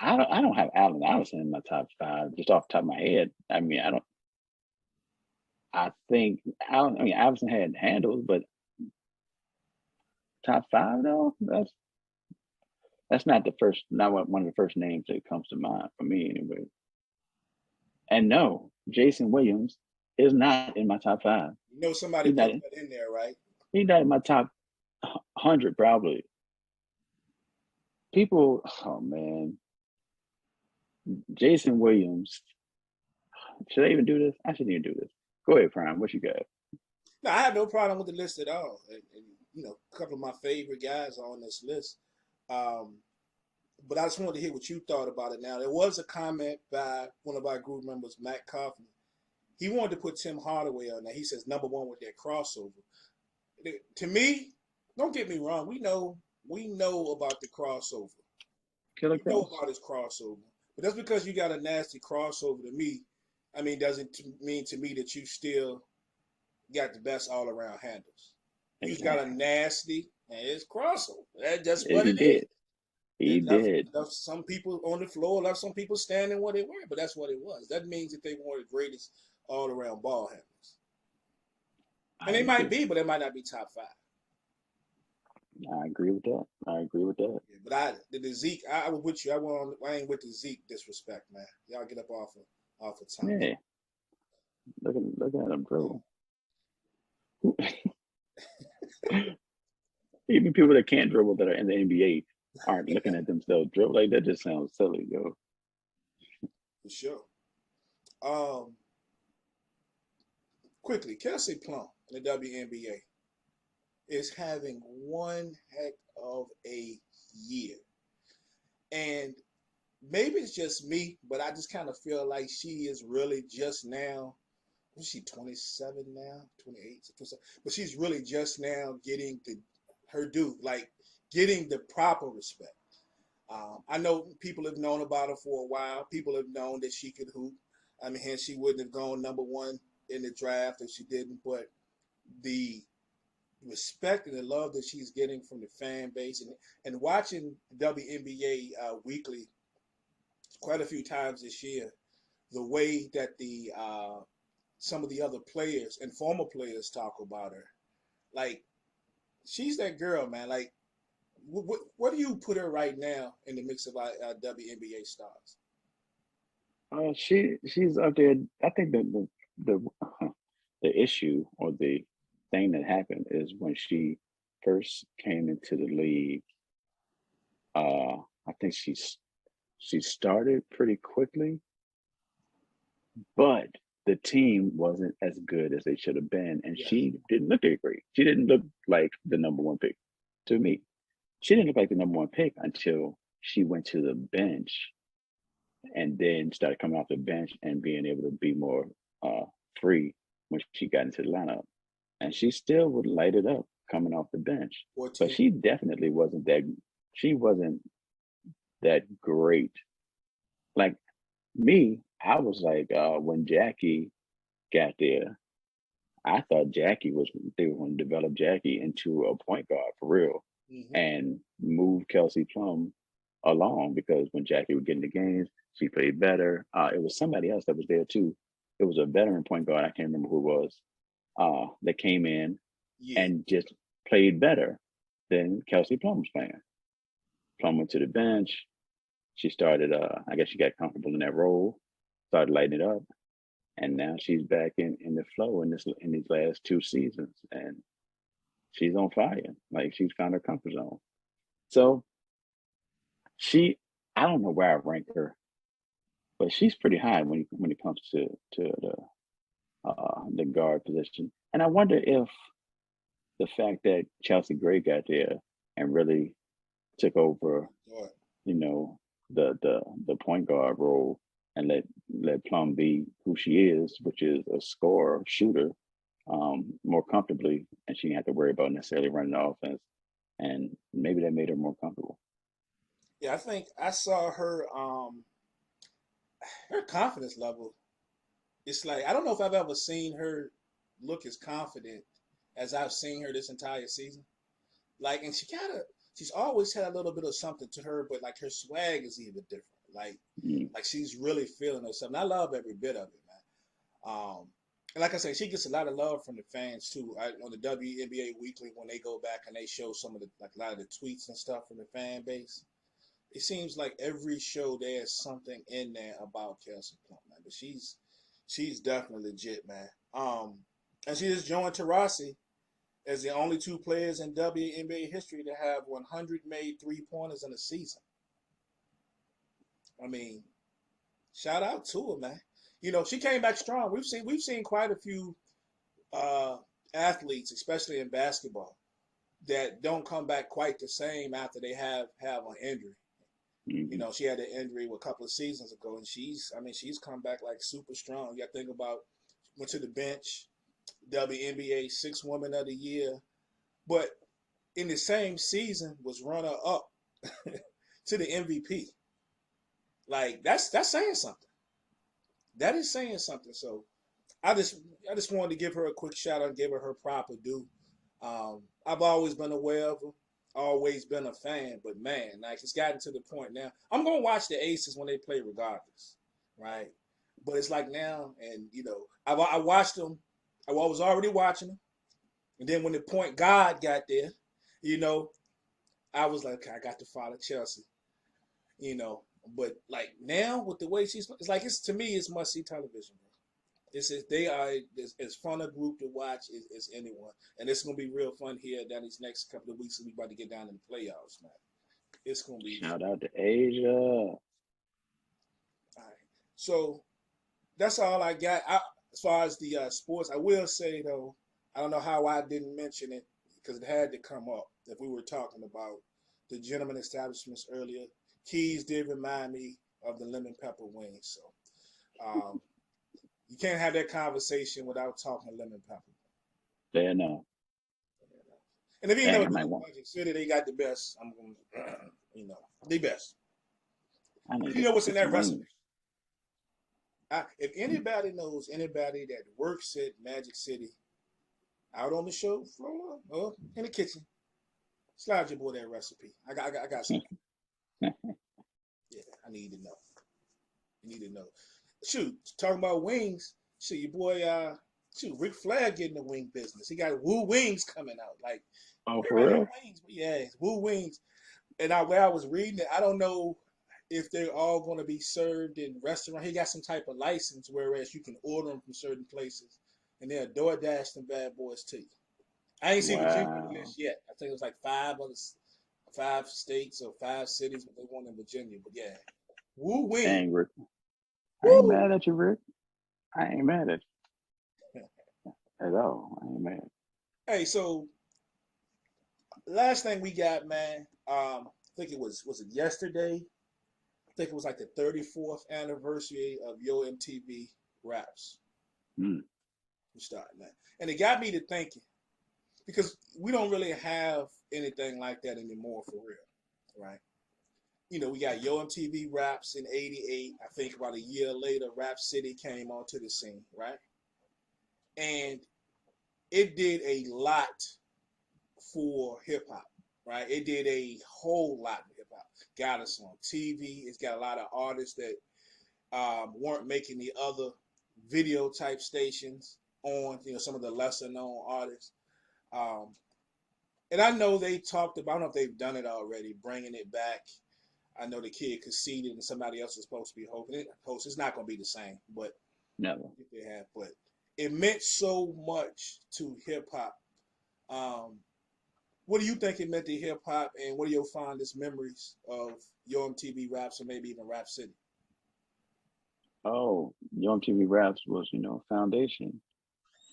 I don't have Allen Iverson in my top 5 just off the top of my head. I mean, I think Iverson had handles, but top 5 though, that's not one of the first names that comes to mind for me anyway. And no, Jason Williams is not in my top 5. You know somebody put that in there, right? He's not in my top 100 probably. People, oh man. Jason Williams. Should I even do this? I shouldn't even do this. Go ahead, Prime. What you got? No, I have no problem with the list at all. And you know, a couple of my favorite guys are on this list. But I just wanted to hear what you thought about it. Now, there was a comment by one of our group members, Matt Kaufman. He wanted to put Tim Hardaway on there. He says number 1 with that crossover. To me, don't get me wrong. We know about the crossover. We know about his crossover. But that's because you got a nasty crossover to me. I mean, doesn't mean to me that you still got the best all-around handles. He's got a nasty and it's crossover. That's just what it is. He did. Left some people on the floor, left some people standing where they were, but that's what it was. That means that they were the greatest all-around ball handlers. And they might be, but they might not be top 5. I agree with that. Yeah, but the Zeke, I was with you. I ain't with the Zeke disrespect, man. Y'all get up off of time. Yeah. Look at him, bro. Even people that can't dribble that are in the NBA aren't looking at themselves dribble. Like that just sounds silly, yo. For sure. Quickly, Kelsey Plum in the WNBA is having one heck of a year. And maybe it's just me, but I just kind of feel like she is really just now. Was she 27 now? 28, 27? But she's really just now getting her due, like getting the proper respect. I know people have known about her for a while. People have known that she could hoop. I mean, hence she wouldn't have gone number one in the draft if she didn't. But the respect and the love that she's getting from the fan base and watching WNBA weekly quite a few times this year, the way that the some of the other players and former players talk about her, like she's that girl, man. Like, what do you put her right now in the mix of WNBA stars? She's up there. I think the the issue or the thing that happened is when she first came into the league. I think she started pretty quickly, but the team wasn't as good as they should have been, and Yeah. she didn't look that great. She didn't look like the number one pick to me. She didn't look like the number one pick until she went to the bench and then started coming off the bench and being able to be more free when she got into the lineup. And she still would light it up coming off the bench. 14. But she definitely wasn't that. She wasn't that great. Like me, I was like when Jackie got there, I thought they were going to develop Jackie into a point guard for real Mm-hmm. and move Kelsey Plum along because when Jackie would get in the games, she played better. It was somebody else that was there too. It was a veteran point guard. I can't remember who it was. That came in and just played better than Kelsey Plum was playing. Plum went to the bench. She started. I guess she got comfortable in that role. Started lighting it up, and now she's back in the flow in these last two seasons, and she's on fire. Like she's found her comfort zone. So I don't know where I rank her, but she's pretty high when it comes to the guard position. And I wonder if the fact that Chelsea Gray got there and really took over, you know, the point guard role and let Plum be who she is, which is a scorer, shooter, more comfortably, and she didn't have to worry about necessarily running the offense. And maybe that made her more comfortable. Yeah, I think I saw her her confidence level. It's like I don't know if I've ever seen her look as confident as I've seen her this entire season. Like, and she's always had a little bit of something to her, but like her swag is even different. Like she's really feeling herself. And I love every bit of it, man. And like I said, she gets a lot of love from the fans too. On the WNBA Weekly, when they go back and they show some of a lot of the tweets and stuff from the fan base, it seems like every show there's something in there about Kelsey Plum, man. But she's definitely legit, man. And she just joined Taurasi as the only two players in WNBA history to have 100 made three-pointers in a season. I mean, shout out to her, man. You know, she came back strong. We've seen quite a few athletes, especially in basketball, that don't come back quite the same after they have an injury. Mm-hmm. You know, she had an injury a couple of seasons ago, and she's come back like super strong. You got to think about went to the bench, WNBA Sixth Woman of the Year, but in the same season was runner up to the MVP. Like that's saying something. That is saying something. So I just wanted to give her a quick shout out and give her proper due. I've always been aware of her, always been a fan, but man, like it's gotten to the point now. I'm gonna watch the Aces when they play regardless, right? But it's like now, and you know, I watched them. I was already watching them, and then when the point guard got there, you know, I was like, okay, I got to follow Chelsea, you know. But like now with the way it's to me, it's must see television, bro. They are as fun a group to watch as anyone, and it's gonna be real fun here down these next couple of weeks. We about to get down in the playoffs, man. It's gonna be shout out to Asia. All right, so that's all I got. As far as the sports, I will say though, I don't know how I didn't mention it because it had to come up. if we were talking about the gentleman establishments earlier, Keys did remind me of the lemon pepper wings. So you can't have that conversation without talking lemon pepper. Fair enough. And if you Dang, know I might want. Magic City, they got the best. I'm going, the best. I need You to know what's in get some that recipe? wings. If anybody knows anybody that works at Magic City, out on the show floor or in the kitchen, slide your boy that recipe. I got some. Yeah, I need to know. You need to know. Shoot, talking about wings. Shoot, your boy, Ric Flair getting the wing business. He got Woo Wings coming out. Like, Oh, for everybody real? got wings, but yeah, it's Woo Wings. And where I was reading it, I don't know if they're all going to be served in restaurant. He got some type of license, whereas you can order them from certain places, and they'll DoorDash them bad boys to you. I ain't seen Virginia on the Wow. list yet. I think it was like 5 states or 5 cities, but they want in Virginia. But yeah, Woo Wing. Dang, Rick. I ain't Woo! mad at you, Rick. I ain't mad at you at all. I ain't mad. Hey, so last thing we got, man. I think was it yesterday? I think it was like the 34th anniversary of Yo MTV Raps. Hmm. We started, man, and it got me to thinking because we don't really have anything like that anymore for real, right? We got Yo MTV Raps in '88. I think about a year later, Rap City came onto the scene, right? And it did a lot for hip hop, right? It did a whole lot for hip hop. Got us on TV. It's got a lot of artists that weren't making the other video type stations on, some of the lesser known artists. Um, and I know they talked about, I don't know if they've done it already, bringing it back. I know the kid conceded and somebody else is supposed to be hosting it. It's not going to be the same, but Never. if they have, but it meant so much to hip hop. What do you think it meant to hip hop, and what are your fondest memories of your MTV Raps or maybe even Rap City? Oh, Yo MTV Raps was,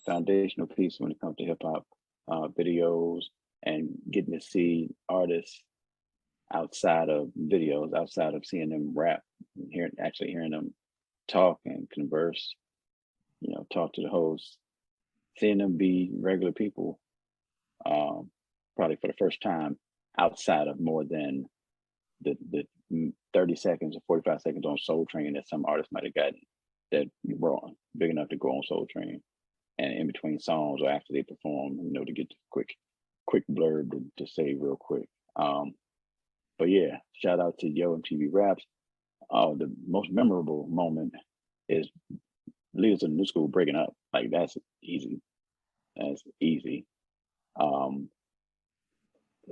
foundational piece when it comes to hip hop videos and getting to see artists outside of videos, outside of seeing them rap, actually hearing them talk and converse, talk to the host, seeing them be regular people, probably for the first time outside of more than the 30 seconds or 45 seconds on Soul Train that some artists might have gotten that were big enough to go on Soul Train, and in between songs or after they perform, to get the quick blurb to say real quick. But yeah, shout out to Yo MTV Raps. The most memorable moment is Leaders of the New School breaking up. Like that's easy. That's easy. Um,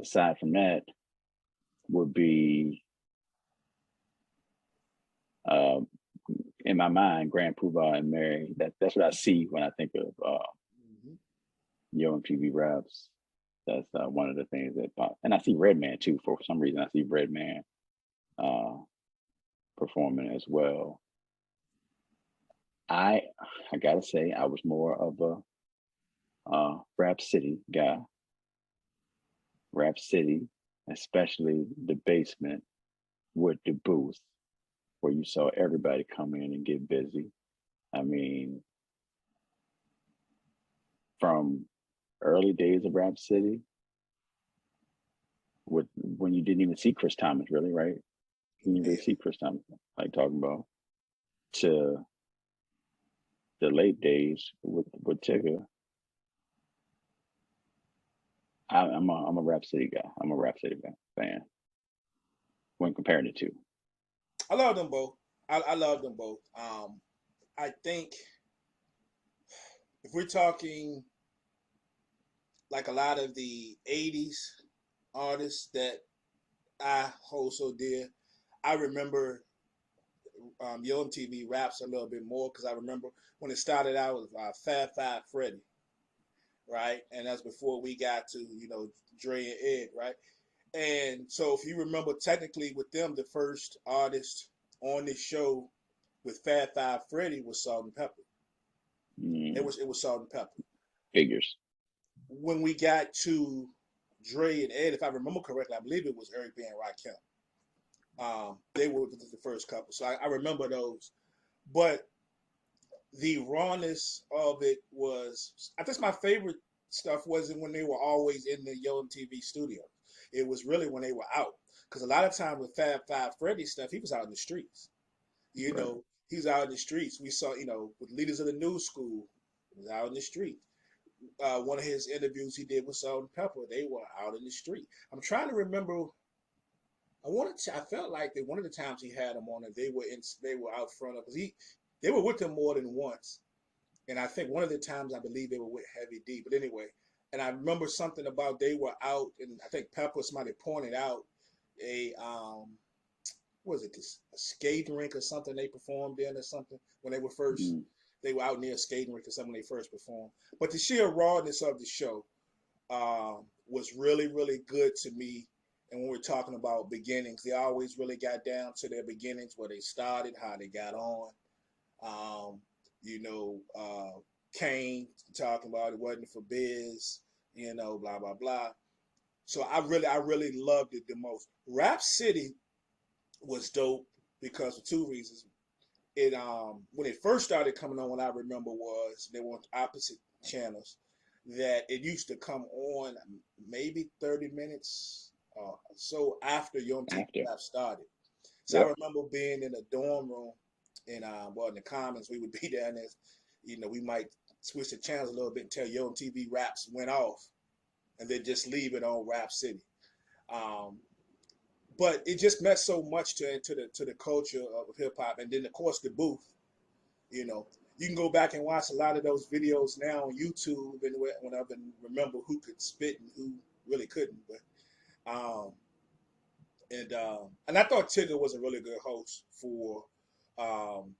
Aside from that, would be in my mind, Grand Poobah and Mary. That's what I see when I think of Mm-hmm. Yo MTV Raps. That's one of the things that pop. And I see Redman too. For some reason, I see Redman performing as well. I gotta say, I was more of a Rap City guy. Rap City, especially the basement with the booth, where you saw everybody come in and get busy. I mean, from early days of Rap City, when you didn't even see Chris Thomas, really, right? You didn't really see Chris Thomas, like talking about, to the late days with Tigger. I'm a Rap City guy. I'm a Rap City fan when comparing the two. I love them both. I love them both. I think if we're talking like a lot of the '80s artists that I also did, I remember Yo MTV Raps a little bit more because I remember when it started out with Fab Five Freddy, right? And that's before we got to Dre and Ed, right? And so if you remember, technically with them, the first artist on this show with Fab Five Freddy was Salt and Pepper. It was Salt and Pepper. Figures. When we got to Dre and Ed, if I remember correctly, I believe it was Eric B. and Rakim. They were the first couple, so I remember those. But the rawness of it was, I think my favorite stuff wasn't when they were always in the Yo MTV studio. It was really when they were out. Because a lot of time with Fab Five Freddy stuff, he was out in the streets. You Right. know, he was out in the streets. We saw, with leaders of the new school, he was out in the street. One of his interviews he did with Salt and Pepper, they were out in the street. I'm trying to remember. I felt like that one of the times he had them on it, they were out front of, because they were with him more than once. And I think one of the times I believe they were with Heavy D. But anyway, and I remember something about they were out, and I think Pepper, somebody pointed out a what was it, this a skating rink or something they performed in or something when they were first. Mm-hmm. They were out near a skating rink or something when they first performed. But the sheer rawness of the show was really, really good to me. And when we're talking about beginnings, they always really got down to their beginnings, where they started, how they got on. Um, Kane talking about it wasn't for Biz, blah blah blah. So I really loved it the most. Rap City was dope because of two reasons. It when it first started coming on, what I remember was they were on opposite channels. That it used to come on maybe 30 minutes so after Yom TV After. Rap started. So I Yep. remember being in a dorm room in in the Commons. We would be down there. We might switch the channels a little bit until Yo MTV Raps went off, and then just leave it on Rap City. Um, but it just meant so much to the culture of hip hop, and then of course the booth. You know, you can go back and watch a lot of those videos now on YouTube, and whenever remember who could spit and who really couldn't. But and I thought Tigger was a really good host for um,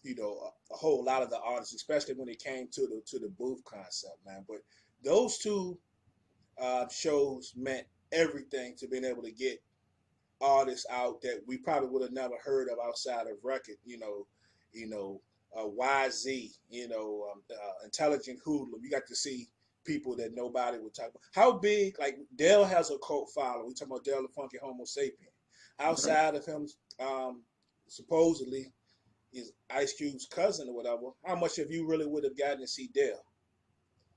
a whole lot of the artists, especially when it came to the booth concept, man. But those two shows meant everything to being able to get artists out that we probably would have never heard of outside of record. YZ, Intelligent Hoodlum. You got to see people that nobody would talk about. How big, like Dell has a cult following. We talking about Dell the Funky Homo Sapien. Right. Outside of him, supposedly is Ice Cube's cousin or whatever. How much of you really would have gotten to see Dell?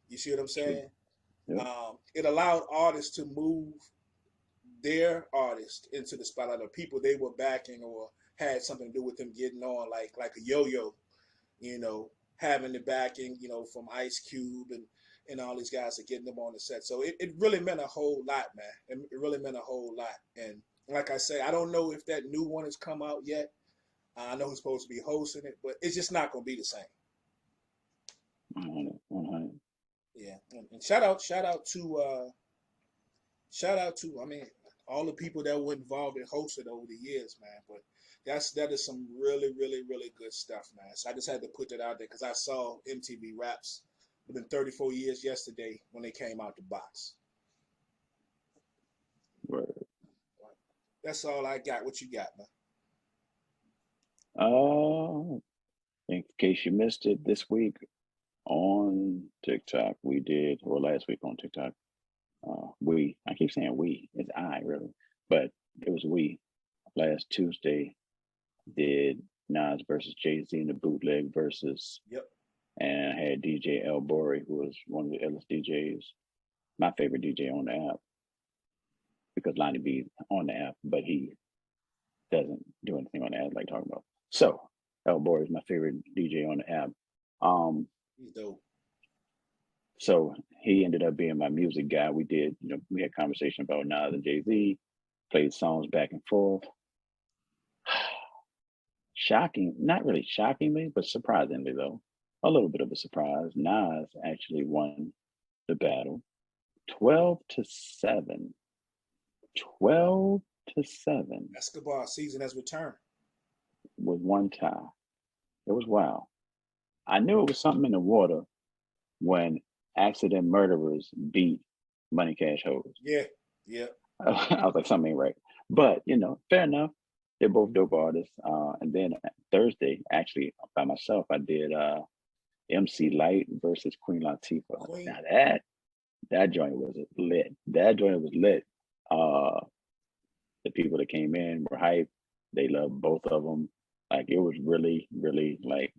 You see what I'm True. saying? Yep. It allowed artists to move their artist into the spotlight, of people they were backing or had something to do with them getting on, like a Yo-Yo, having the backing, from Ice Cube and all these guys are getting them on the set. So it really meant a whole lot, man. It really meant a whole lot. And like I say, I don't know if that new one has come out yet. I know he's supposed to be hosting it, but it's just not going to be the same. 100. 100. Yeah. And shout out to I mean, all the people that were involved in hosting over the years, man. But that is some really, really, really good stuff, man. So I just had to put that out there because I saw MTV Raps. It's been 34 years yesterday when they came out the box. Word. That's all I got. What you got, man? In case you missed it this week on TikTok, we did, or last week on TikTok, I keep saying we, it's I really, but it was we. Last Tuesday did Nas versus Jay-Z in the bootleg versus, Yep. and I had DJ El Bori, who was one of the illest DJs, my favorite DJ on the app, because Lonnie B's on the app, but he doesn't do anything on the app like talking about. So El Bori is my favorite DJ on the app. He's dope. So he ended up being my music guy. We did, we had conversation about Nas and Jay-Z, played songs back and forth. Shocking, not really shockingly, but surprisingly though, a little bit of a surprise. Nas actually won the battle 12-7. 12-7. Escobar season has returned. With one tie. It was wild. I knew it was something in the water when Accident Murderers beat Money Cash Hoes. Yeah. Yeah. I was like, something ain't right. But, fair enough. They're both dope artists. And then Thursday, actually, by myself, I did MC Light versus Queen Latifah. Queen. Now That joint was lit. That joint was lit. The people that came in were hyped. They loved both of them. Like it was really, really like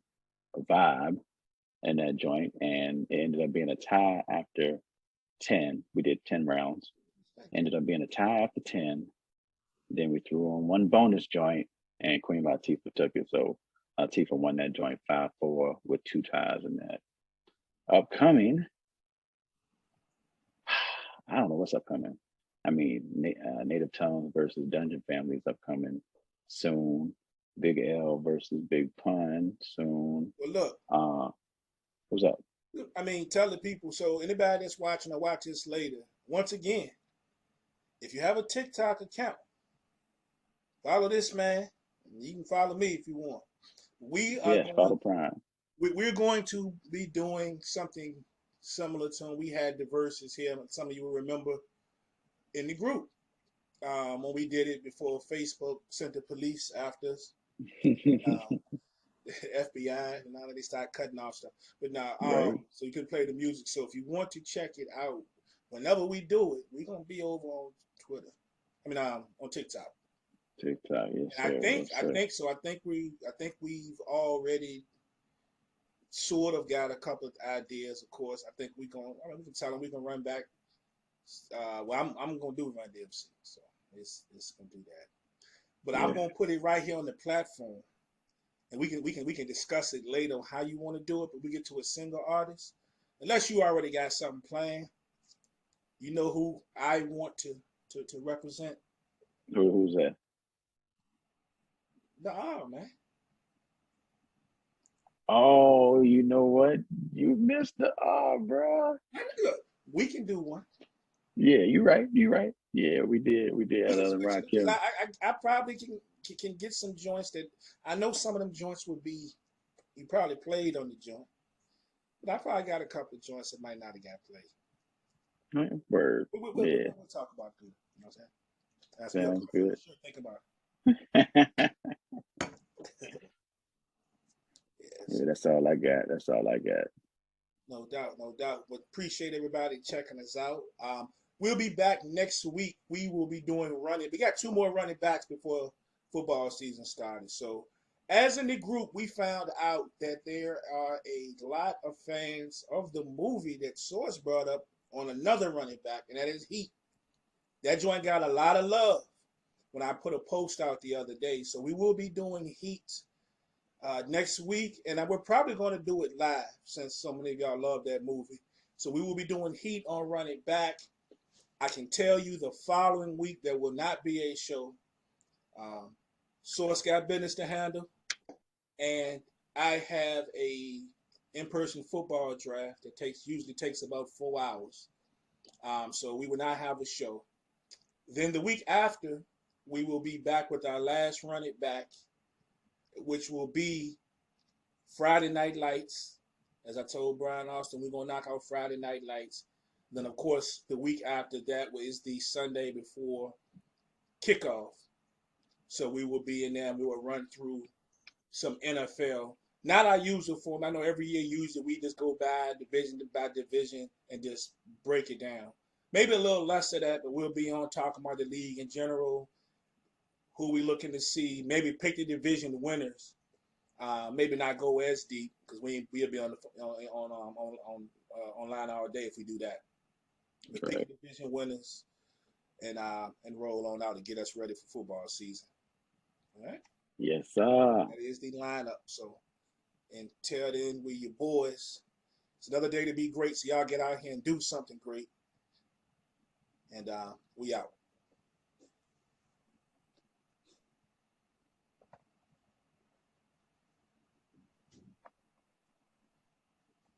a vibe in that joint, and it ended up being a tie after 10. We did 10 rounds. Ended up being a tie after 10. Then we threw on one bonus joint, and Queen Latifah took it. So Latifah won that joint 5-4 with 2 ties in that. Upcoming, I don't know what's upcoming. I mean, Native Tongues versus Dungeon Family is upcoming soon. Big L versus Big Pun soon. Well, look. What's up? I mean, tell the people. So anybody that's watching or watch this later, once again, if you have a TikTok account, follow this man. You can follow me if you want. Follow Prime. We're going to be doing something similar to when we had the verses here. Some of you will remember in the group when we did it before Facebook sent the police after us. FBI, and now they start cutting off stuff. But now, Right. so you can play the music. So if you want to check it out, whenever we do it, we're gonna be over on Twitter. I mean, on TikTok. TikTok, yes. And I think so. I think we've already sort of got a couple of ideas. Of course, I think we can tell them we can run back. Well, I'm gonna do Run DMC, so it's gonna do that. But I'm gonna put it right here on the platform. And we can discuss it later on how you want to do it, but we get to a single artist. Unless you already got something planned, you know who I want to represent? Who's that? The R, man. Oh, you know what? You missed the R, bro. Look, we can do one. Yeah, you're right. Yeah, we did another rock here. I probably can get some joints that I know some of them joints would be. You probably played on the joint, but I probably got a couple of joints that might not have got played. Word. We'll talk about it. You know what I'm saying? Sounds good. Sure, think about it. Yeah, that's all I got. No doubt. But appreciate everybody checking us out. We'll be back next week. We will be doing running. We got 2 more running backs before football season started. So as in the group, we found out that there are a lot of fans of the movie that Source brought up on another running back, and that is Heat. That joint got a lot of love when I put a post out the other day. So we will be doing Heat next week, and we're probably going to do it live since so many of y'all love that movie. So we will be doing Heat on running back. I can tell you the following week there will not be a show. Source got business to handle, and I have a in-person football draft that usually takes about 4 hours. So we will not have a show. Then the week after, we will be back with our last running back, which will be Friday Night Lights. As I told Brian Austin, we're going to knock out Friday Night Lights. Then, of course, the week after that is the Sunday before kickoff. So we will be in there and we will run through some NFL. Not our usual form. I know every year usually we just go by division and just break it down. Maybe a little less of that, but we'll be on talking about the league in general, who we looking to see, maybe pick the division winners. Maybe not go as deep because we'll be on online all day if we do that. But pick the division winners and roll on out and get us ready for football season. All right. Yes, sir. That is the lineup. So until then, we your boys. It's another day to be great. So y'all get out here and do something great. And we out.